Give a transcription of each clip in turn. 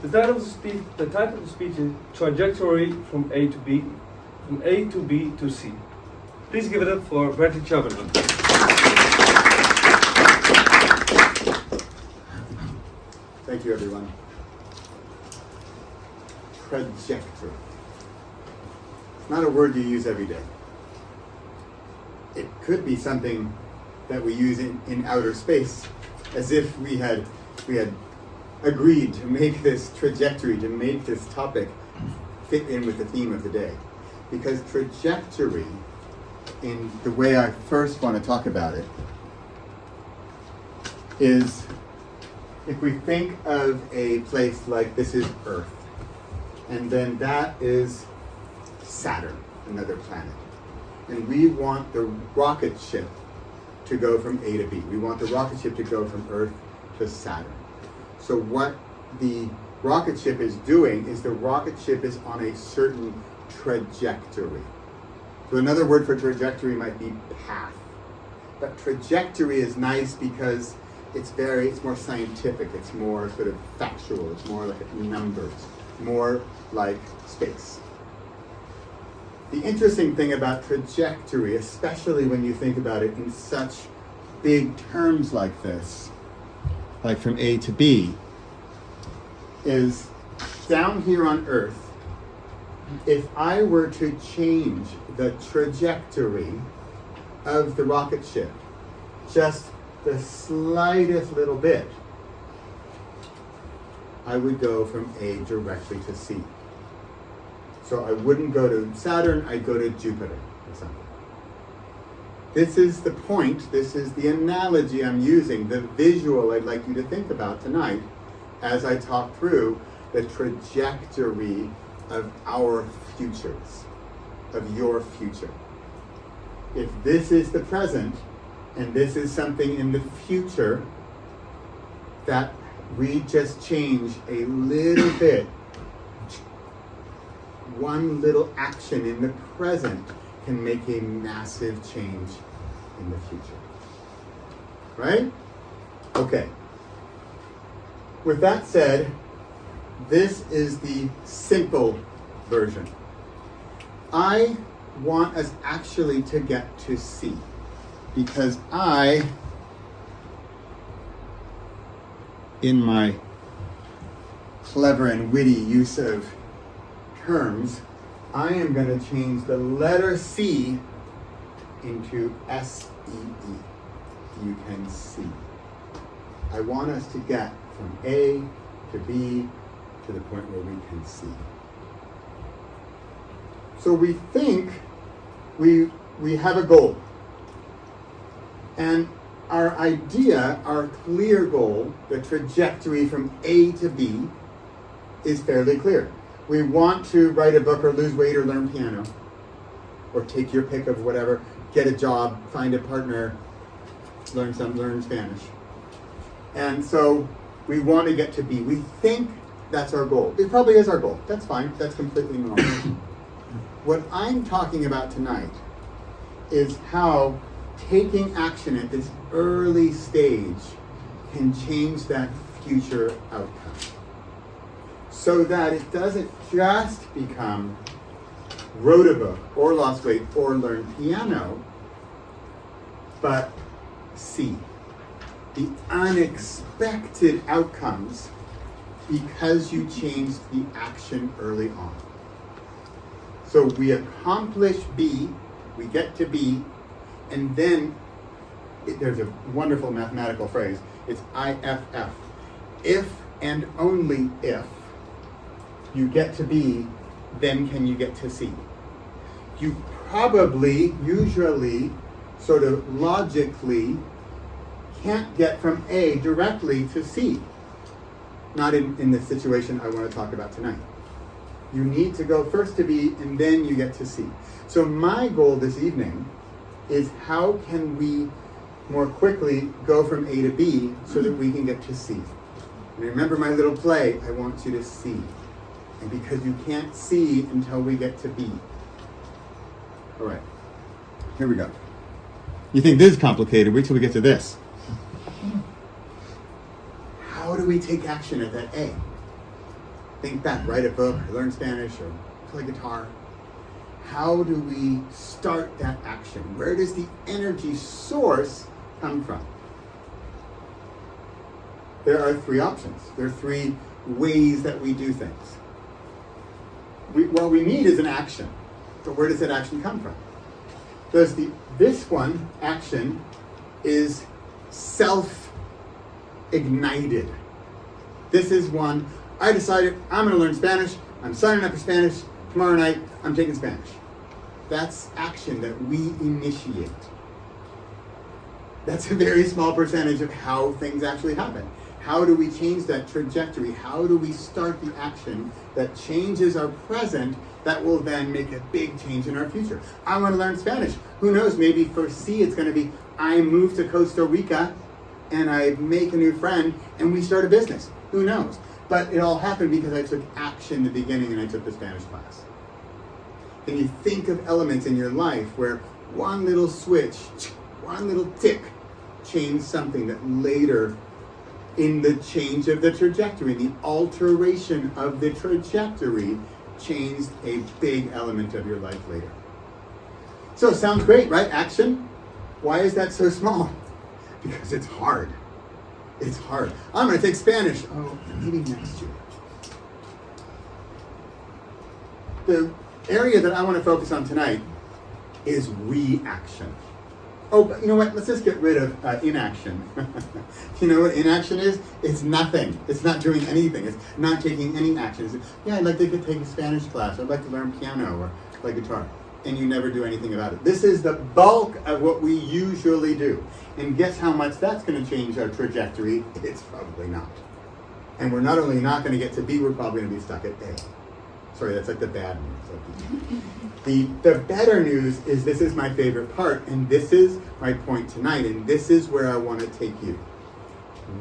The title of the speech is Trajectory from A to B, from A to B to C. Please give it up for Bradley Chubberman. Thank you, everyone. Trajectory. It's not a word you use every day. It could be something that we use in outer space, as if we had agreed to make this trajectory, to make this topic fit in with the theme of the day. Because trajectory, in the way I first want to talk about it, is if we think of a place like this is Earth, and then that is Saturn, another planet. And we want the rocket ship to go from A to B. We want the rocket ship to go from Earth to Saturn. So what the rocket ship is doing is the rocket ship is on a certain trajectory. So another word for trajectory might be path. But trajectory is nice because it's more scientific, it's more sort of factual, it's more like numbers, more like space. The interesting thing about trajectory, especially when you think about it in such big terms like this, like from A to B, is down here on Earth, if I were to change the trajectory of the rocket ship just the slightest little bit, I would go from A directly to C. So I wouldn't go to Saturn, I'd go to Jupiter or something. This is the point, this is the analogy I'm using, the visual I'd like you to think about tonight as I talk through the trajectory of our futures, of your future. If this is the present, and this is something in the future that we just change a little bit, one little action in the present can make a massive change in the future. Right? Okay. With that said, this is the simple version. I want us actually to get to C, because in my clever and witty use of terms, I am going to change the letter C into S-E-E. You can see. I want us to get from A to B to the point where we can see. So we think we have a goal. And our idea, our clear goal, the trajectory from A to B, is fairly clear. We want to write a book or lose weight or learn piano, or take your pick of whatever, get a job, find a partner, learn Spanish. And so we want to get to B. We think that's our goal. It probably is our goal. That's fine. That's completely normal. What I'm talking about tonight is how taking action at this early stage can change that future outcome. So that it doesn't just become wrote a book, or lost weight, or learn piano, but see the unexpected outcomes because you changed the action early on. So we accomplish B, we get to B, and then there's a wonderful mathematical phrase. It's IFF. If and only if you get to B, then can you get to C. You probably, usually, sort of logically, can't get from A directly to C. Not in the situation I want to talk about tonight. You need to go first to B, and then you get to C. So my goal this evening is how can we more quickly go from A to B so that we can get to C. And remember my little play, I want you to see. And because you can't see until we get to B. All right, here we go. You think this is complicated, wait till we get to this. How do we take action at that A? think back, write a book, or learn Spanish, or play guitar. How do we start that action? Where does the energy source come from? There are three options. There are three ways that we do things. What we need is an action. But where does that action come from? This one, action, is self-ignited. This is one, I decided I'm going to learn Spanish. I'm signing up for Spanish. Tomorrow night, I'm taking Spanish. That's action that we initiate. That's a very small percentage of how things actually happen. How do we change that trajectory? How do we start the action that changes our present that will then make a big change in our future? I want to learn Spanish. Who knows? Maybe for C, it's going to be I move to Costa Rica and I make a new friend and we start a business. Who knows? But it all happened because I took action in the beginning and I took the Spanish class. And you think of elements in your life where one little switch, one little tick changed something that later, in the change of the trajectory, the alteration of the trajectory, changed a big element of your life later. So, sounds great, right? Action. Why is that so small? Because it's hard. It's hard. I'm going to take Spanish. Oh, maybe next year. The area that I want to focus on tonight is reaction. Oh, but you know what? Let's just get rid of inaction. You know what inaction is? It's nothing. It's not doing anything. It's not taking any action. Yeah, I'd like to take a Spanish class. I'd like to learn piano or play guitar. And you never do anything about it. This is the bulk of what we usually do. And guess how much that's going to change our trajectory? It's probably not. And we're not only not going to get to B, we're probably going to be stuck at A. Sorry, that's like the bad news. The better news is this is my favorite part, and this is my point tonight, and this is where I want to take you.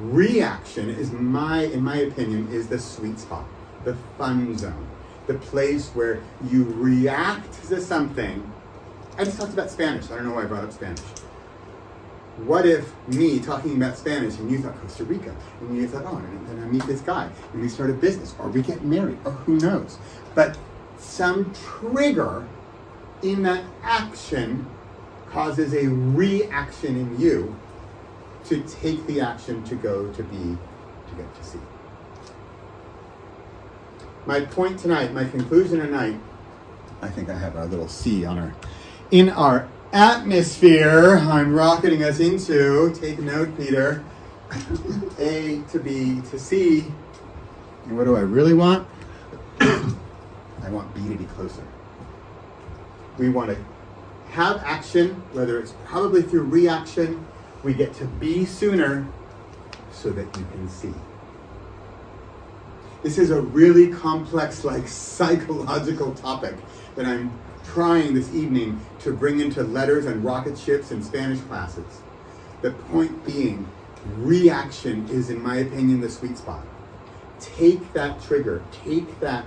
Reaction is in my opinion, is the sweet spot, the fun zone, the place where you react to something. I just talked about Spanish. I don't know why I brought up Spanish. What if me talking about Spanish and you thought Costa Rica, and you thought, oh, and then I meet this guy, and we start a business, or we get married, or who knows. But some trigger in that action causes a reaction in you to take the action to go to B, to get to C. My point tonight, my conclusion tonight, I think I have our little C in our atmosphere I'm rocketing us into. Take note, Peter. A to B to C. And what do I really want? I want B to be closer. We want to have action, whether it's probably through reaction. We get to B sooner so that you can see. This is a really complex, psychological topic that I'm trying this evening to bring into letters and rocket ships and Spanish classes. The point being, reaction is, in my opinion, the sweet spot. Take that trigger, take that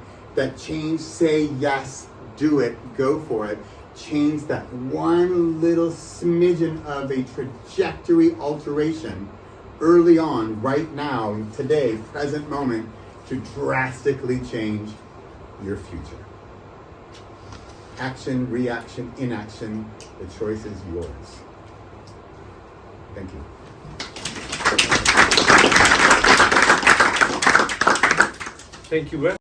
change, say yes, do it, go for it. Change that one little smidgen of a trajectory alteration early on, right now, today, present moment, to drastically change your future. Action, reaction, inaction, the choice is yours. Thank you. Thank you.